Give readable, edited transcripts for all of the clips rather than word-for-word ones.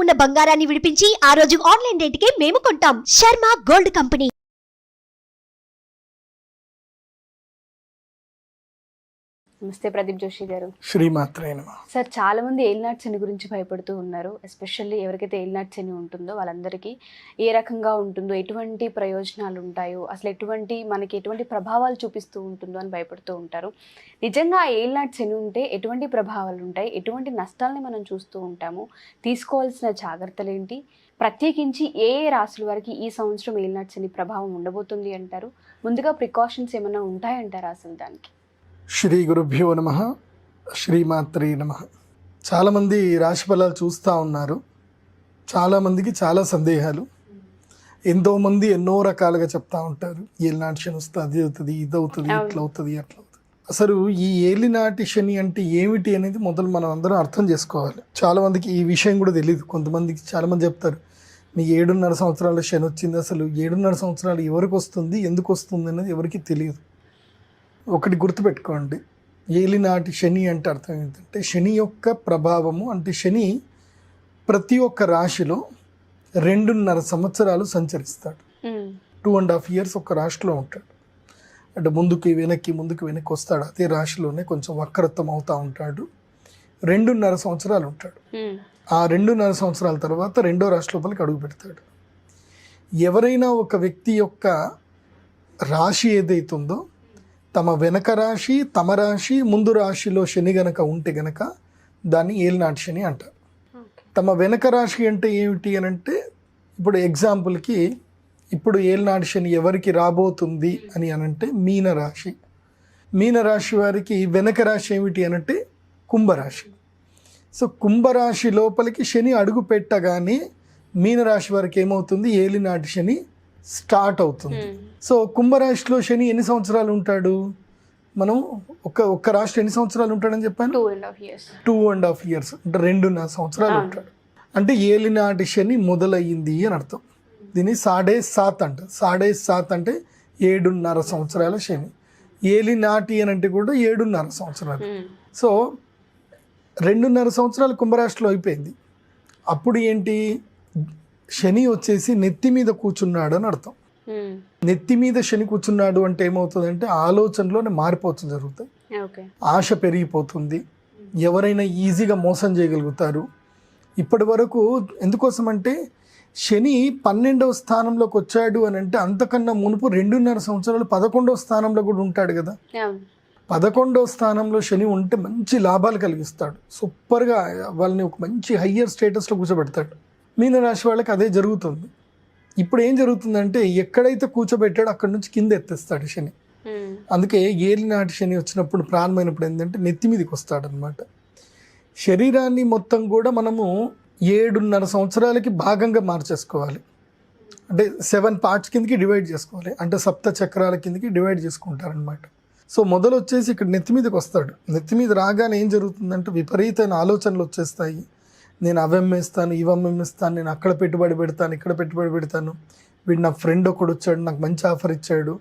ఉన్న బంగారాన్ని విడిపించి ఆ రోజు ఆన్లైన్ రేటుకే మేము కొంటాం. Sharma gold company. నమస్తే ప్రదీప్ జోషి గారు. శ్రీమాత్రే నమః. సార్, చాలా మంది ఏలినాటి శని గురించి భయపడుతూ ఉన్నారు. ఎస్పెషల్లీ ఎవరికైతే ఏలినాటి శని ఉంటుందో వాళ్ళందరికీ ఏ రకంగా ఉంటుందో, ఎటువంటి ప్రయోజనాలు ఉంటాయో, అసలు మనకి ఎటువంటి ప్రభావాలు చూపిస్తూ ఉంటుందో అని భయపడుతూ ఉంటారు. నిజంగా ఏలినాటి శని ఉంటే ఎటువంటి ప్రభావాలు ఉంటాయి, ఎటువంటి నష్టాలని మనం చూస్తూ ఉంటాము, తీసుకోవాల్సిన జాగ్రత్తలు ఏంటి, ప్రత్యేకించి ఏ రాశుల వారికి ఈ సంవత్సరం ఏలినాటి శని ప్రభావం ఉండబోతుంది అంటారు? ముందుగా ప్రికాషన్స్ ఏమైనా ఉంటాయంటారా అసలు దానికి? శ్రీ గురుభ్యో నమః. శ్రీమాత్రే నమః. చాలామంది రాశి ఫలాలు చూస్తూ ఉన్నారు. చాలామందికి చాలా సందేహాలు. ఎంతోమంది ఎన్నో రకాలుగా చెప్తా ఉంటారు. ఏలినాటి శని వస్తే అది అవుతుంది, ఇది అవుతుంది, ఇట్లా అవుతుంది, అట్లా అవుతుంది. అసలు ఈ ఏలినాటి శని అంటే ఏమిటి అనేది మొదలు మనం అందరం అర్థం చేసుకోవాలి. చాలామందికి ఈ విషయం కూడా తెలియదు. కొంతమందికి చాలామంది చెప్తారు, మీ 7.5 సంవత్సరాల శని వచ్చింది. అసలు 7.5 సంవత్సరాలు ఎవరికి వస్తుంది, ఎందుకు వస్తుంది అనేది ఎవరికి తెలియదు. ఒకటి గుర్తుపెట్టుకోండి, ఏలినాటి శని అంటే అర్థం ఏంటంటే శని యొక్క ప్రభావము. అంటే శని ప్రతి ఒక్క రాశిలో 2.5 సంవత్సరాలు సంచరిస్తాడు. 2.5 years ఒక రాశిలో ఉంటాడు. అంటే ముందుకు వెనక్కి వస్తాడు. అదే రాశిలోనే కొంచెం వక్రత్వం అవుతూ ఉంటాడు. 2.5 సంవత్సరాలు ఉంటాడు. ఆ 2.5 సంవత్సరాల తర్వాత రెండో రాశి లోపలికి అడుగు పెడతాడు. ఎవరైనా ఒక వ్యక్తి యొక్క రాశి ఏదైతుందో, తమ వెనక రాశి, తమ రాశి, ముందు రాశిలో శని గనక ఉంటే గనక దాన్ని ఏలినాటి శని అంటారు. తమ వెనక రాశి అంటే ఏమిటి అని అంటే, ఇప్పుడు ఎగ్జాంపుల్కి ఇప్పుడు ఏలినాటి శని ఎవరికి రాబోతుంది అని అనంటే మీనరాశి. మీనరాశి వారికి వెనక రాశి ఏమిటి అనంటే కుంభరాశి. సో కుంభరాశి లోపలికి శని అడుగు పెట్టగానే మీనరాశి వారికి ఏమవుతుంది, ఏలినాటి శని స్టార్ట్ అవుతుంది. సో కుంభరాశిలో శని ఎన్ని సంవత్సరాలు ఉంటాడు? మనం ఒక్క రాశి ఎన్ని సంవత్సరాలు ఉంటాడని చెప్పాను? 2.5 years. అంటే 2.5 సంవత్సరాలు ఉంటాడు. అంటే ఏలినాటి శని మొదలయ్యింది అని అర్థం. దీన్ని 7.5 అంట. 7.5 అంటే 7.5 సంవత్సరాల శని. ఏలినాటి అని అంటే కూడా 7.5 సంవత్సరాలు. సో 2.5 సంవత్సరాలు కుంభరాశిలో అయిపోయింది. అప్పుడు ఏంటి, శని వచ్చేసి నెత్తి మీద కూర్చున్నాడు అని అర్థం. నెత్తి మీద శని కూర్చున్నాడు అంటే ఏమవుతుందంటే ఆలోచనలోనే మార్పు జరుగుతాయి. ఆశ పెరిగిపోతుంది. ఎవరైనా ఈజీగా మోసం చేయగలుగుతారు. ఇప్పటి వరకు ఎందుకోసం అంటే శని 12వ స్థానంలోకి వచ్చాడు అని అంటే అంతకన్నా మునుపు 2.5 సంవత్సరాలు 11వ స్థానంలో కూడా ఉంటాడు కదా. 11వ స్థానంలో శని ఉంటే మంచి లాభాలు కలిగిస్తాడు. సూపర్గా వాళ్ళని ఒక మంచి హయ్యర్ స్టేటస్లో కూర్చోబెడతాడు. మీనరాశి వాళ్ళకి అదే జరుగుతుంది. ఇప్పుడు ఏం జరుగుతుందంటే ఎక్కడైతే కూర్చోబెట్టాడో అక్కడి నుంచి కింద ఎత్తేస్తాడు శని. అందుకే ఏలినాటి శని వచ్చినప్పుడు ప్రారంభమైనప్పుడు ఏంటంటే నెత్తి మీదకి వస్తాడు అనమాట. శరీరాన్ని మొత్తం కూడా మనము 7.5 సంవత్సరాలకి భాగంగా మార్చేసుకోవాలి. అంటే 7 parts కిందకి డివైడ్ చేసుకోవాలి. అంటే సప్త చక్రాల కిందకి డివైడ్ చేసుకుంటారనమాట. సో మొదలు వచ్చేసి ఇక్కడ నెత్తి మీదకి వస్తాడు. నెత్తి మీద రాగానే ఏం జరుగుతుందంటే విపరీతమైన ఆలోచనలు వచ్చేస్తాయి. నేను అవమ్మేస్తాను, ఇవమ్మేస్తాను, నేను అక్కడ పెట్టుబడి పెడతాను, ఇక్కడ పెట్టుబడి పెడతాను, వీడు నా ఫ్రెండ్ ఒకడు వచ్చాడు, నాకు మంచి ఆఫర్ ఇచ్చాడు,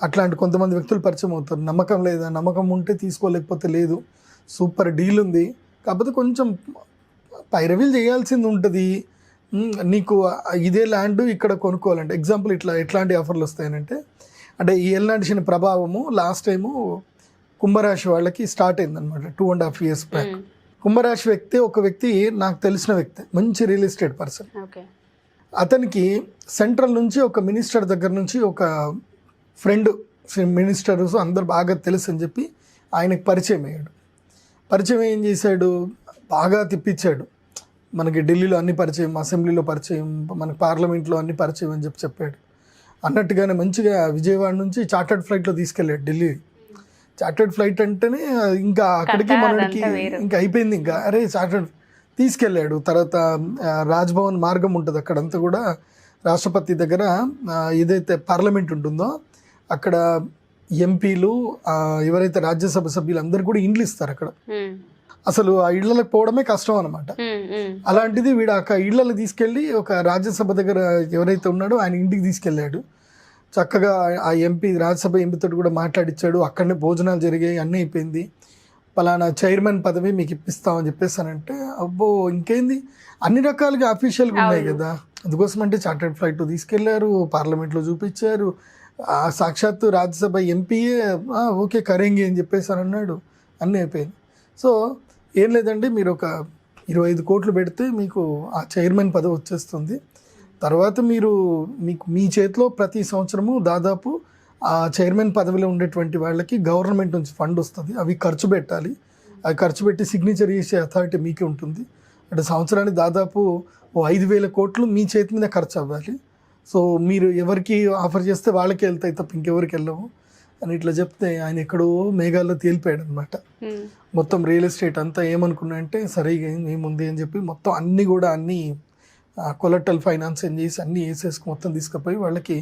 అట్లాంటి కొంతమంది వ్యక్తులు పరిచయం అవుతారు. నమ్మకం లేదా, నమ్మకం ఉంటే తీసుకోలేకపోతే లేదు, సూపర్ డీల్ ఉంది, కాకపోతే కొంచెం పైరవీలు చేయాల్సింది ఉంటుంది, నీకు ఇదే ల్యాండ్ ఇక్కడ కొనుక్కోవాలంటే. ఎగ్జాంపుల్ ఎట్లాంటి ఆఫర్లు వస్తాయనంటే, అంటే ఈ ఏలినాటి శని ప్రభావము లాస్ట్ టైము కుంభరాశి వాళ్ళకి స్టార్ట్ అయిందనమాట 2.5 years బ్యాక్. కుంభరాశి ఒక వ్యక్తి నాకు తెలిసిన వ్యక్తి, మంచి రియల్ ఎస్టేట్ పర్సన్. అతనికి సెంట్రల్ నుంచి ఒక మినిస్టర్ దగ్గర నుంచి ఒక ఫ్రెండ్ మినిస్టర్స్ అందరు బాగా తెలుసు అని చెప్పి ఆయనకు పరిచయం అయ్యాడు. పరిచయం ఏం చేశాడు, బాగా తిప్పించాడు. మనకి ఢిల్లీలో అన్ని పరిచయం, అసెంబ్లీలో పరిచయం, మనకి పార్లమెంట్లో అన్ని పరిచయం అని చెప్పాడు. అన్నట్టుగానే మంచిగా విజయవాడ నుంచి చార్టర్డ్ ఫ్లైట్లో తీసుకెళ్ళాడు ఢిల్లీ. చార్టర్డ్ ఫ్లైట్ అంటేనే ఇంకా అక్కడికి మనకి ఇంకా అయిపోయింది. ఇంకా అరే చార్టర్డ్ తీసుకెళ్ళాడు. తర్వాత రాజ్భవన్ మార్గం ఉంటుంది, అక్కడంతా కూడా రాష్ట్రపతి దగ్గర ఏదైతే పార్లమెంట్ ఉంటుందో అక్కడ ఎంపీలు ఎవరైతే రాజ్యసభ సభ్యులు అందరు కూడా ఇండ్లు ఇస్తారు అక్కడ. అసలు ఆ ఇళ్లకు పోవడమే కష్టం అనమాట. అలాంటిది వీడు ఆ ఇళ్లకు తీసుకెళ్ళి ఒక రాజ్యసభ దగ్గర ఎవరైతే ఉన్నాడో ఆయన ఇంటికి తీసుకెళ్ళాడు. చక్కగా ఆ ఎంపీ రాజ్యసభ ఎంపీతో కూడా మాట్లాడిచ్చాడు. అక్కడనే భోజనాలు జరిగాయి, అన్నీ అయిపోయింది. పలానా చైర్మన్ పదవి మీకు ఇప్పిస్తామని చెప్పేసానంటే అబ్బో ఇంకేంది, అన్ని రకాలుగా అఫీషియల్గా ఉన్నాయి కదా. అందుకోసం అంటే చార్టర్డ్ ఫ్లైట్ తీసుకెళ్లారు, పార్లమెంట్లో చూపించారు, సాక్షాత్తు రాజ్యసభ ఎంపీయే ఓకే కరేంగి అని చెప్పేసాను అన్నాడు, అన్నీ అయిపోయింది. సో ఏం లేదండి, మీరు ఒక 25 కోట్లు పెడితే మీకు ఆ చైర్మన్ పదవి వచ్చేస్తుంది. తర్వాత మీకు మీ చేతిలో ప్రతి సంవత్సరము దాదాపు ఆ చైర్మన్ పదవిలో ఉండేటువంటి వాళ్ళకి గవర్నమెంట్ నుంచి ఫండ్ వస్తుంది, అవి ఖర్చు పెట్టాలి, అవి ఖర్చు పెట్టి సిగ్నేచర్ చేసే అథారిటీ మీకే ఉంటుంది. అంటే సంవత్సరానికి దాదాపు 5,000 కోట్లు మీ చేతి మీద ఖర్చు అవ్వాలి. సో మీరు ఎవరికి ఆఫర్ చేస్తే వాళ్ళకే వెళ్తాయి తప్ప ఇంకెవరికి వెళ్ళవు అని ఇట్లా చెప్తే ఆయన ఎక్కడో మేఘాల్లో తేలిపోయాడు అనమాట. మొత్తం రియల్ ఎస్టేట్ అంతా ఏమనుకున్నా అంటే సరే ఏముంది అని చెప్పి మొత్తం అన్ని కొలెటరల్ ఫైనాన్స్ ఏం చేసి అన్నీ వేసేసుకు మొత్తం తీసుకుపోయి వాళ్ళకి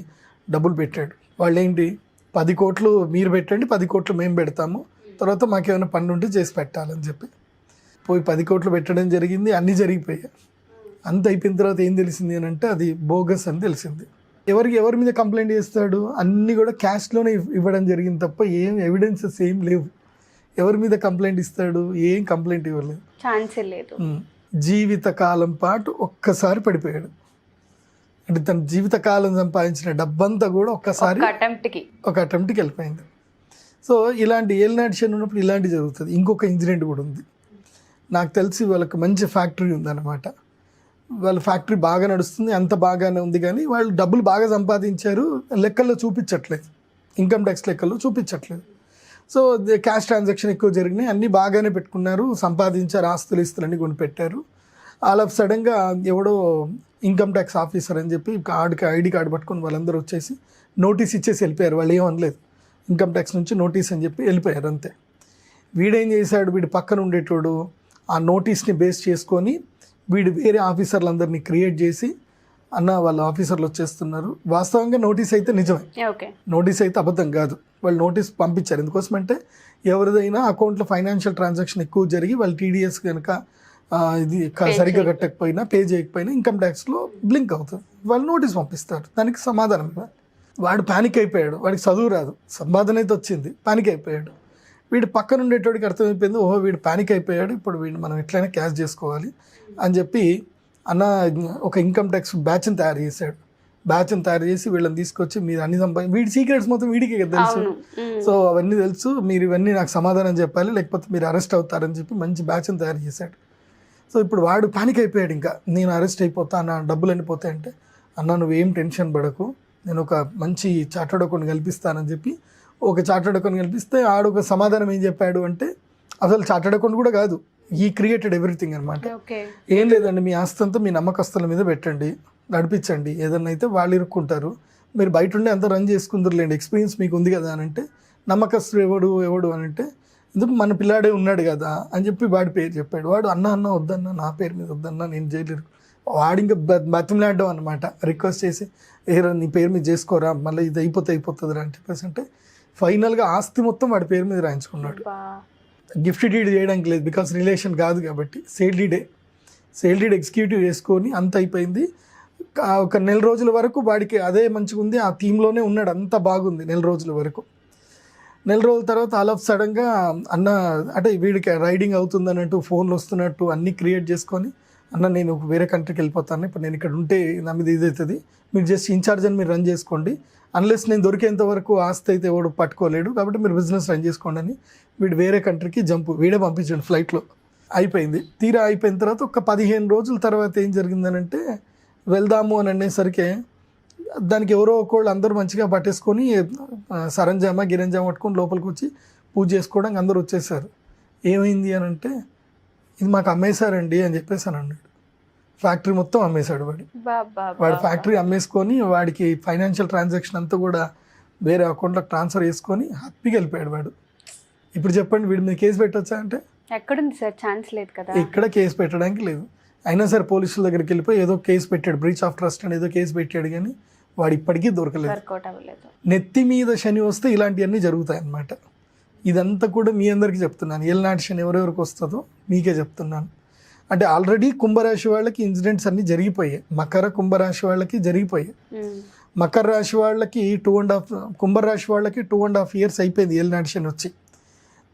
డబ్బులు పెట్టాడు. వాళ్ళు ఏంటి 10 కోట్లు మీరు పెట్టండి, 10 కోట్లు మేము పెడతాము, తర్వాత మాకేమైనా పన్ను ఉంటే చేసి పెట్టాలని చెప్పి పోయి 10 కోట్లు పెట్టడం జరిగింది. అన్నీ జరిగిపోయాయి. అంత అయిపోయిన తర్వాత ఏం తెలిసింది అని అంటే అది బోగస్ అని తెలిసింది. ఎవరి మీద కంప్లైంట్ చేస్తాడు, అన్నీ కూడా క్యాష్లోనే ఇవ్వడం జరిగింది తప్ప ఏం ఎవిడెన్సెస్ ఏం లేవు. ఎవరి మీద కంప్లైంట్ ఇస్తాడు, ఏం కంప్లైంట్ ఇవ్వలేదు, ఛాన్సే లేదు. జీవితకాలం పాటు ఒక్కసారి పడిపోయాడు. అంటే తన జీవితకాలం సంపాదించిన డబ్బంతా కూడా ఒక్కసారి ఒక అటెంప్ట్కి వెళ్ళిపోయింది. సో ఇలాంటి ఏలినాటి శని ఉన్నప్పుడు ఇలాంటి జరుగుతుంది. ఇంకొక ఇన్సిడెంట్ కూడా ఉంది. నాకు తెలిసి వాళ్ళకి మంచి ఫ్యాక్టరీ ఉందన్నమాట. వాళ్ళ ఫ్యాక్టరీ బాగా నడుస్తుంది, అంత బాగానే ఉంది, కానీ వాళ్ళు డబ్బులు బాగా సంపాదించారు, లెక్కల్లో చూపించట్లేదు, ఇన్కమ్ ట్యాక్స్ లెక్కల్లో చూపించట్లేదు. సో క్యాష్ ట్రాన్సాక్షన్ ఎక్కువ జరిగినాయి, అన్నీ బాగానే పెట్టుకున్నారు, సంపాదించారు, ఆస్తులు అన్నీ కొనిపెట్టారు. ఆల్ ఆఫ్ సడన్గా ఎవడో ఇన్కమ్ ట్యాక్స్ ఆఫీసర్ అని చెప్పి ఐడి కార్డు పట్టుకొని వాళ్ళందరూ వచ్చేసి నోటీస్ ఇచ్చేసి వెళ్ళిపోయారు. వాళ్ళు ఏమనలేదు, ఇన్కమ్ ట్యాక్స్ నుంచి నోటీస్ అని చెప్పి వెళ్ళిపోయారు అంతే. వీడేం చేశాడు, వీడి పక్కన ఉండేటోడు ఆ నోటీస్ని బేస్ చేసుకొని వీడు వేరే ఆఫీసర్లందరినీ క్రియేట్ చేసి అన్న వాళ్ళ ఆఫీసర్లు వచ్చేస్తున్నారు. వాస్తవంగా నోటీస్ అయితే నిజమే, నోటీస్ అయితే అబద్ధం కాదు. వాళ్ళు నోటీస్ పంపించారు. ఎందుకోసమంటే ఎవరిదైనా అకౌంట్లో ఫైనాన్షియల్ ట్రాన్సాక్షన్ ఎక్కువ జరిగి వాళ్ళు టీడీఎస్ కనుక ఇది సరిగ్గా కట్టకపోయినా పే చేయకపోయినా ఇన్కమ్ ట్యాక్స్లో బ్లింక్ అవుతుంది, వాళ్ళు నోటీస్ పంపిస్తారు, దానికి సమాధానం ఇవ్వాలి. వాడు ప్యానిక్ అయిపోయాడు, వాడికి చదువు రాదు, సంపాదన అయితే వచ్చింది, ప్యానిక్ అయిపోయాడు. వీడు పక్కన ఉండేటోడికి అర్థమైపోయింది, ఓహో వీడు ప్యానిక్ అయిపోయాడు, ఇప్పుడు వీడు మనం ఎట్లయినా క్యాష్ చేసుకోవాలి అని చెప్పి అన్న ఒక ఇన్కమ్ ట్యాక్స్ బ్యాచ్ని తయారు చేశాడు. బ్యాచ్ని తయారు చేసి వీళ్ళని తీసుకొచ్చి మీరు అన్ని వీడి సీక్రెట్స్ మొత్తం వీడికి తెలుసు. సో అవన్నీ తెలుసు, మీరు ఇవన్నీ నాకు సమాధానం చెప్పాలి, లేకపోతే మీరు అరెస్ట్ అవుతారని చెప్పి మంచి బ్యాచ్ని తయారు చేశాడు. సో ఇప్పుడు వాడు పానిక్ అయిపోయాడు, ఇంకా నేను అరెస్ట్ అయిపోతా, నా డబ్బులు అనిపోతాయంటే అన్న నువ్వేం టెన్షన్ పడకు, నేను ఒక మంచి చార్టర్డ్ అకౌంట్ కల్పిస్తానని చెప్పి ఒక చార్టర్డ్ అకౌంట్ కల్పిస్తే ఆడు ఒక సమాధానం ఏం చెప్పాడు అంటే అసలు చార్టర్డ్ అకౌంట్ కూడా కాదు, ఈ క్రియేటెడ్ ఎవ్రీథింగ్ అనమాట. ఏం లేదండి, మీ ఆస్తి అంతా మీ నమ్మకస్తుల మీద పెట్టండి, నడిపించండి, ఏదన్నా అయితే వాళ్ళు ఇరుక్కుంటారు, మీరు బయట ఉండి అంతా రన్ చేసుకుందరులేండి, ఎక్స్పీరియన్స్ మీకు ఉంది కదా అని అంటే నమ్మకస్తుడు ఎవడు అని అంటే ఎందుకు మన పిల్లాడే ఉన్నాడు కదా అని చెప్పి వాడి పేరు చెప్పాడు. వాడు అన్న వద్దన్నా, నా పేరు మీద వద్దన్నా, నేను జైలు వాడి ఇంకా బతిమలాడడం అనమాట, రిక్వెస్ట్ చేసి ఏరా నీ పేరు మీద చేసుకోరా, మళ్ళీ ఇది అయిపోతుంది అని చెప్పేసి అంటే ఫైనల్గా ఆస్తి మొత్తం వాడి పేరు మీద రాయించుకున్నాడు. గిఫ్ట్ డీడ్ చేయడానికి లేదు, బికాస్ రిలేషన్ కాదు కాబట్టి సేల్ డీడ్ ఎగ్జిక్యూటివ్ చేసుకొని అంత అయిపోయింది. ఒక 1 నెల రోజుల వరకు వాడికి అదే మంచిగా ఉంది, ఆ థీమ్లోనే ఉన్నాడు, అంత బాగుంది 1 నెల రోజుల వరకు. 1 నెల రోజుల తర్వాత ఆల్ ఆఫ్ సడన్గా అన్న అంటే వీడికి రైడింగ్ అవుతుంది అన్నట్టు ఫోన్లు వస్తున్నట్టు అన్నీ క్రియేట్ చేసుకొని అన్న నేను వేరే కంట్రీకి వెళ్ళిపోతాను, ఇప్పుడు నేను ఇక్కడ ఉంటే నా మీద ఇది అవుతుంది, మీరు జస్ట్ ఇన్ఛార్జ్ అని మీరు రన్ చేసుకోండి, అన్లెస్ నేను దొరికేంత వరకు ఆస్తి అయితే ఎవడు పట్టుకోలేడు, కాబట్టి మీరు బిజినెస్ రన్ చేసుకోండి అని వీడు వేరే కంట్రీకి వీడే పంపించాడు ఫ్లైట్లో. అయిపోయింది. తీరా అయిపోయిన తర్వాత ఒక 15 రోజుల తర్వాత ఏం జరిగిందనంటే వెళ్దాము అని అనేసరికి దానికి ఎవరో ఒకళ్ళు అందరూ మంచిగా పట్టేసుకొని సరంజామా గిరంజామా పట్టుకొని లోపలికి వచ్చి పూజ చేసుకోవడానికి అందరూ వచ్చేసారు. ఏమైంది అని అంటే ఇది మాకు అమ్మేశారండి అని చెప్పేసి అని అన్నాడు. ఫ్యాక్టరీ మొత్తం అమ్మేశాడు వాడు ఫ్యాక్టరీ అమ్మేసుకొని వాడికి ఫైనాన్షియల్ ట్రాన్సాక్షన్ అంతా కూడా వేరే అకౌంట్లో ట్రాన్స్ఫర్ చేసుకొని హ్యాపీగా వెళ్ళిపోయాడు వాడు. ఇప్పుడు చెప్పండి వీడి మీద కేసు పెట్టొచ్చా అంటే ఎక్కడుంది సార్, ఛాన్స్ లేదు కదా, ఎక్కడ కేసు పెట్టడానికి లేదు. అయినా సరే పోలీసుల దగ్గరికి వెళ్ళిపోయి ఏదో కేసు పెట్టాడు, బ్రీచ్ ఆఫ్ ట్రస్ట్ అని ఏదో కేసు పెట్టాడు, కానీ వాడు ఇప్పటికీ దొరకలేదు. నెత్తి మీద శని వస్తే ఇలాంటివన్నీ జరుగుతాయి అన్నమాట. ఇదంతా కూడా మీ అందరికీ చెప్తున్నాను, ఏలినాటి శని ఎవరెవరికి వస్తుందో మీకే చెప్తున్నాను. అంటే ఆల్రెడీ కుంభరాశి వాళ్ళకి ఇన్సిడెంట్స్ అన్నీ జరిగిపోయాయి, మకర కుంభరాశి వాళ్ళకి జరిగిపోయాయి. మకర రాశి వాళ్ళకి కుంభరాశి వాళ్ళకి 2.5 years అయిపోయింది ఏలినాటి శని వచ్చి.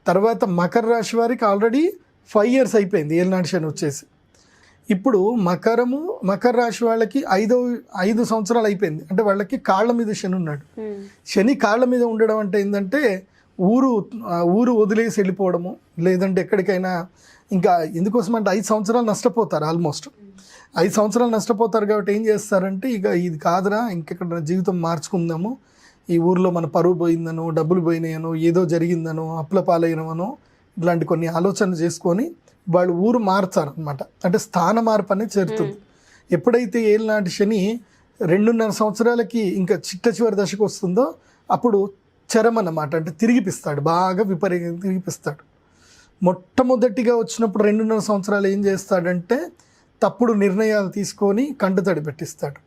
తర్వాత మకర రాశి వారికి ఆల్రెడీ 5 years అయిపోయింది ఏలినాటి శని వచ్చేసి. ఇప్పుడు మకర రాశి వాళ్ళకి 5 సంవత్సరాలు అయిపోయింది. అంటే వాళ్ళకి కాళ్ళ మీద శని ఉన్నాడు. శని కాళ్ళ మీద ఉండడం అంటే ఏంటంటే ఊరు వదిలేసి వెళ్ళిపోవడము, లేదంటే ఎక్కడికైనా ఇంకా ఎందుకోసం అంటే 5 సంవత్సరాలు నష్టపోతారు. ఆల్మోస్ట్ 5 సంవత్సరాలు నష్టపోతారు. కాబట్టి ఏం చేస్తారంటే ఇక ఇది కాదురా, ఇంకెక్కడ జీవితం మార్చుకుందాము, ఈ ఊర్లో మన పరువు పోయిందనో, డబ్బులు పోయినాయనో, ఏదో జరిగిందనో, అప్పుల పాలైనవనో, ఇట్లాంటి కొన్ని ఆలోచనలు చేసుకొని వాళ్ళు ఊరు మారుతారు అనమాట. అంటే స్థాన మార్పు అనేది జరుగుతుంది. ఎప్పుడైతే ఏలినాటి శని 2.5 సంవత్సరాలకి ఇంకా చిట్ట చివరి దశకు వస్తుందో అప్పుడు చరం అన్నమాట. అంటే తిరిగిపిస్తాడు, బాగా విపరీతంగా తిరిగిపిస్తాడు. మొట్టమొదటిగా వచ్చినప్పుడు 2.5 సంవత్సరాలు ఏం చేస్తాడంటే తప్పుడు నిర్ణయాలు తీసుకొని కంటతడి పెట్టిస్తాడు.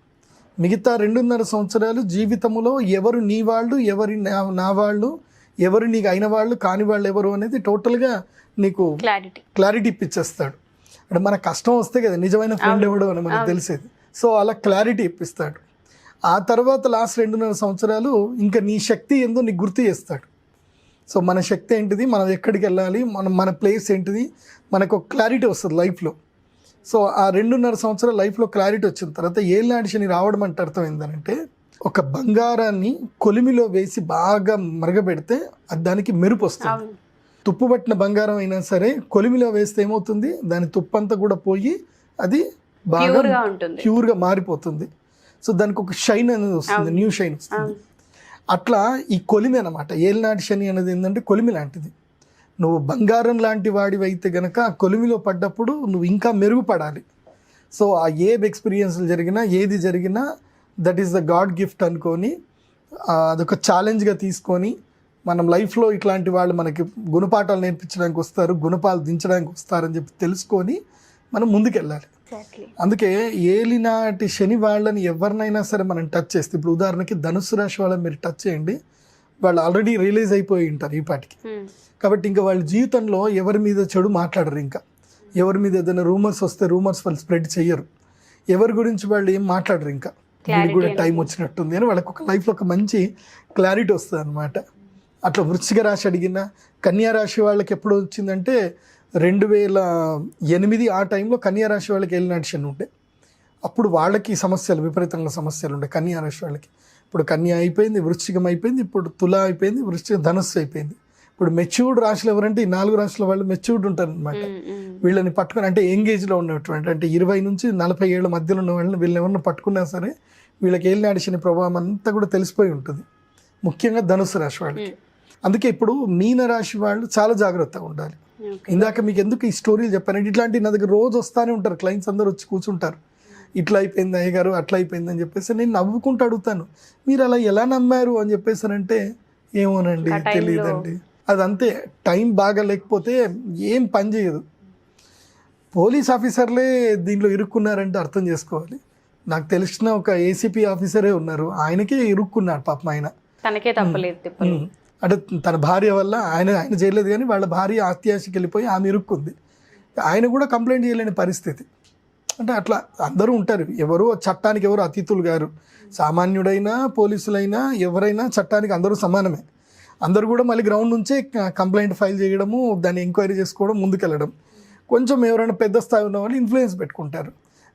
మిగతా 2.5 సంవత్సరాలు జీవితంలో ఎవరు నీ వాళ్ళు, ఎవరి నా వాళ్ళు, ఎవరు నీకు అయిన వాళ్ళు, కాని వాళ్ళు ఎవరు అనేది టోటల్గా నీకు క్లారిటీ ఇప్పించేస్తాడు. అంటే మన కష్టం వస్తే కదా నిజమైన ఫ్రెండ్ ఎవడో అని మనకు తెలిసేది. సో అలా క్లారిటీ ఇప్పిస్తాడు. ఆ తర్వాత లాస్ట్ 2.5 సంవత్సరాలు ఇంకా నీ శక్తి ఏందో నీకు గుర్తు చేస్తాడు. సో మన శక్తి ఏంటిది, మనం ఎక్కడికి వెళ్ళాలి, మన ప్లేస్ ఏంటిది, మనకు ఒక క్లారిటీ వస్తుంది లైఫ్లో. సో ఆ 2.5 సంవత్సరాల లైఫ్లో క్లారిటీ వచ్చిన తర్వాత ఏలినాటి శని రావడం అంటే అర్థం ఏంటంటే ఒక బంగారాన్ని కొలిమిలో వేసి బాగా మరగబెడితే అది దానికి మెరుపు వస్తుంది. తుప్పు పట్టిన బంగారం అయినా సరే కొలిమిలో వేస్తే ఏమవుతుంది, దాని తుప్పంతా కూడా పోయి అది బాగా ప్యూర్గా మారిపోతుంది. సో దానికి ఒక షైన్ అనేది వస్తుంది, న్యూ షైన్ వస్తుంది. అట్లా ఈ కొలిమి అనమాట. ఏలినాటి శని అనేది ఏంటంటే కొలిమి లాంటిది. నువ్వు బంగారం లాంటి వాడివి అయితే గనక ఆ కొలిమిలో పడ్డప్పుడు నువ్వు ఇంకా మెరుగుపడాలి. సో ఆ ఎక్స్పీరియన్స్లు జరిగినా ఏది జరిగినా that is the God gift అనుకొని అదొక ఛాలెంజ్గా తీసుకొని మనం లైఫ్లో ఇట్లాంటి వాళ్ళు మనకి గుణపాఠాలు నేర్పించడానికి వస్తారు, గుణపాలు దించడానికి వస్తారని చెప్పి తెలుసుకొని మనం ముందుకెళ్ళాలి. అందుకే ఏలినాటి శని వాళ్ళని ఎవరినైనా సరే మనం టచ్ చేస్తే, ఇప్పుడు ఉదాహరణకి ధనుసు రాశి వాళ్ళని మీరు టచ్ చేయండి, వాళ్ళు ఆల్రెడీ రిలీజ్ అయిపోయి ఉంటారు ఈ పాటికి. కాబట్టి ఇంకా వాళ్ళ జీవితంలో ఎవరి మీద చెడు మాట్లాడరు. ఇంకా ఎవరి మీద ఏదైనా రూమర్స్ వస్తే రూమర్స్ వాళ్ళు స్ప్రెడ్ చెయ్యరు. ఎవరి గురించి వాళ్ళు ఏం మాట్లాడరు. ఇంకా వీళ్ళకి కూడా టైం వచ్చినట్టుంది అని వాళ్ళకి ఒక లైఫ్లో ఒక మంచి క్లారిటీ వస్తుంది అనమాట. అట్లా వృశ్చిక రాశి అడిగిన కన్యా రాశి వాళ్ళకి ఎప్పుడు వచ్చిందంటే 2008 ఆ టైంలో కన్యా రాశి వాళ్ళకి ఏలినాటి శని ఉండే. అప్పుడు వాళ్ళకి సమస్యలు, విపరీతంగా సమస్యలు ఉండే కన్యా రాశి వాళ్ళకి. ఇప్పుడు కన్యా అయిపోయింది, వృశ్చికం అయిపోయింది, ఇప్పుడు తుల అయిపోయింది, ధనుస్సు అయిపోయింది. ఇప్పుడు మెచ్యూర్డ్ రాశులు ఎవరంటే ఈ 4 రాశుల వాళ్ళు మెచ్యూర్డ్ ఉంటారు అనమాట. వీళ్ళని పట్టుకొని అంటే ఎంగేజ్లో ఉన్నటువంటి అంటే 20 నుంచి 40 ఏళ్ళ మధ్యలో ఉన్న వాళ్ళని వీళ్ళని ఎవరిని పట్టుకున్నా సరే వీళ్ళకి ఏలినాటి శని ప్రభావం అంతా కూడా తెలిసిపోయి ఉంటుంది, ముఖ్యంగా ధనుసు రాశి వాళ్ళకి. అందుకే ఇప్పుడు మీన రాశి వాళ్ళు చాలా జాగ్రత్తగా ఉండాలి. ఇందాక మీకు ఎందుకు ఈ స్టోరీలు చెప్పానంటే ఇట్లాంటి నా దగ్గర రోజు వస్తానే ఉంటారు క్లయింట్స్, అందరూ వచ్చి కూర్చుంటారు. ఇట్లా అయిపోయింది అయ్యగారు, అట్లా అయిపోయింది అని చెప్పేసి నేను నవ్వుకుంటూ అడుగుతాను, మీరు అలా ఎలా నమ్మారు అని చెప్పేసారంటే ఏమోనండి తెలియదండి. అదంతే, టైం బాగా లేకపోతే ఏం పని చేయదు. పోలీస్ ఆఫీసర్లే దీంట్లో ఇరుక్కున్నారంటే అర్థం చేసుకోవాలి. నాకు తెలిసిన ఒక ఏసీపీ ఆఫీసరే ఉన్నారు, ఆయనకే ఇరుక్కున్నాడు పాపం. ఆయన తనకే తప్పలేదు అంటే తన భార్య వల్ల ఆయన చేయలేదు, కానీ వాళ్ళ భార్య ఆత్యాశకి వెళ్ళిపోయి ఆమె ఇరుక్కుంది. ఆయన కూడా కంప్లైంట్ చేయలేని పరిస్థితి. అంటే అట్లా అందరూ ఉంటారు, ఎవరు చట్టానికి ఎవరు అతిథులు గారు. సామాన్యుడైనా పోలీసులైనా ఎవరైనా చట్టానికి అందరూ సమానమే. అందరూ కూడా మళ్ళీ గ్రౌండ్ నుంచే కంప్లైంట్ ఫైల్ చేయడము, దాన్ని ఎంక్వైరీ చేసుకోవడం, ముందుకెళ్ళడం. కొంచెం ఎవరైనా పెద్ద స్థాయి ఉన్న వాళ్ళు ఇన్ఫ్లుయెన్స్ పెట్టుకుంటారు.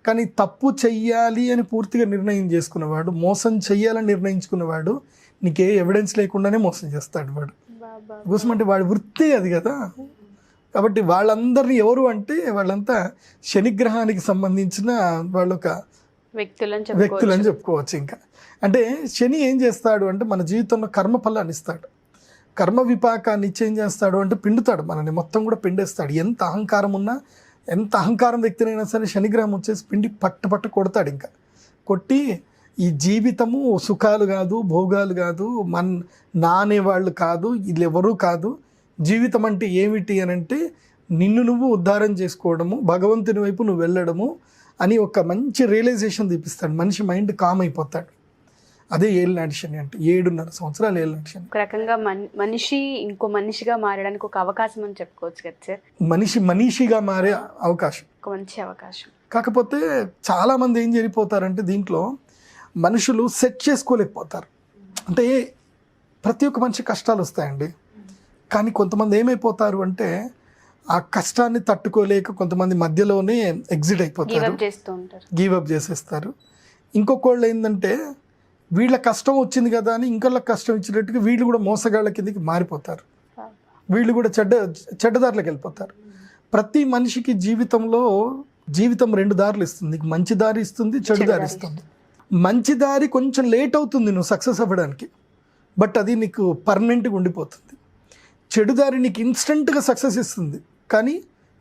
కానీ తప్పు చెయ్యాలి అని పూర్తిగా నిర్ణయం చేసుకున్నవాడు, మోసం చెయ్యాలని నిర్ణయించుకున్నవాడు నీకే ఎవిడెన్స్ లేకుండానే మోసం చేస్తాడు వాడు. కోసం అంటే వాడి వృత్తి అది కదా. కాబట్టి వాళ్ళందరినీ ఎవరు అంటే వాళ్ళంతా శనిగ్రహానికి సంబంధించిన వాళ్ళొక వ్యక్తులని చెప్పుకోవచ్చు. ఇంకా అంటే శని ఏం చేస్తాడు అంటే మన జీవితంలో కర్మఫలాన్ని ఇస్తాడు, కర్మ విపాకాన్ని ఇచ్చి ఏం చేస్తాడు అంటే పిండుతాడు, మనని మొత్తం కూడా పిండేస్తాడు. ఎంత అహంకారం ఉన్నా, ఎంత అహంకారం వ్యక్తినైనా సరే శనిగ్రహం వచ్చేసి పిండి పట్ట కొడతాడు. ఇంకా కొట్టి ఈ జీవితము సుఖాలు కాదు, భోగాలు కాదు, నానేవాళ్ళు కాదు, వీళ్ళు ఎవరూ కాదు. జీవితం అంటే ఏమిటి అని అంటే నిన్ను నువ్వు ఉద్ధారం చేసుకోవడము, భగవంతుని వైపు నువ్వు వెళ్ళడము అని ఒక మంచి రియలైజేషన్ తీపిస్తాడు. మనిషి మైండ్ కామ్ అయిపోతాడు. అదే ఏలినాటి శని అంటే 7.5 సంవత్సరాలు ఏలినాటి శని. ఒక రకంగా మనిషి ఇంకో మనిషిగా మారడానికి ఒక అవకాశం అని చెప్పుకోవచ్చు కదా సార్. మనిషిగా మారే అవకాశం, ఒక మంచి అవకాశం. కాకపోతే చాలామంది ఏం జరిగిపోతారంటే దీంట్లో మనుషులు సెట్ చేసుకోలేకపోతారు. అంటే ప్రతి ఒక్క మనిషి కష్టాలు వస్తాయండి. కానీ కొంతమంది ఏమైపోతారు అంటే ఆ కష్టాన్ని తట్టుకోలేక కొంతమంది మధ్యలోనే ఎగ్జిట్ అయిపోతారు, గివ్ అప్ చేసేస్తారు. ఇంకొకళ్ళు ఏంటంటే వీళ్ళ కష్టం వచ్చింది కదా అని ఇంకొక కష్టం ఇచ్చినట్టుగా వీళ్ళు కూడా మోసగాళ్ళ కిందకి మారిపోతారు, వీళ్ళు కూడా చెడ్డదారులకు వెళ్ళిపోతారు. ప్రతి మనిషికి జీవితం 2 దారులు ఇస్తుంది, నీకు మంచి దారి ఇస్తుంది, చెడు దారి ఇస్తుంది. మంచి దారి కొంచెం లేట్ అవుతుంది నువ్వు సక్సెస్ అవ్వడానికి, బట్ అది నీకు పర్మనెంట్గా ఉండిపోతుంది. చెడు దారి నీకు ఇన్స్టెంట్గా సక్సెస్ ఇస్తుంది, కానీ